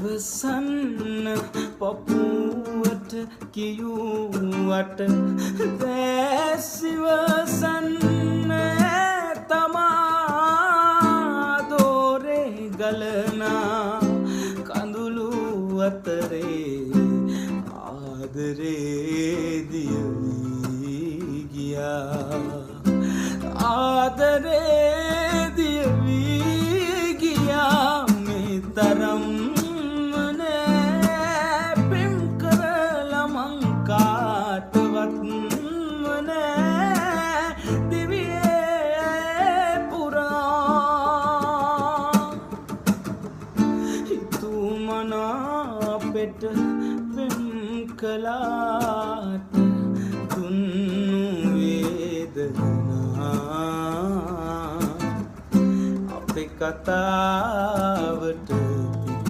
ඉවසන්න පපුවට කියුවට දැසිවසන්න තමා දෝරේ ගලනා කඳුළු අතරේ ආදරේ දියවී ගියා ආදරේ දියවී ගියා මේ තරම් නෑ පිම් කරලා මං කාටවත් නෑ දිවියේ පුරා හිතුමනා පෙට පිම් කලාට දුන්නු වේදනා අපේ කතාවට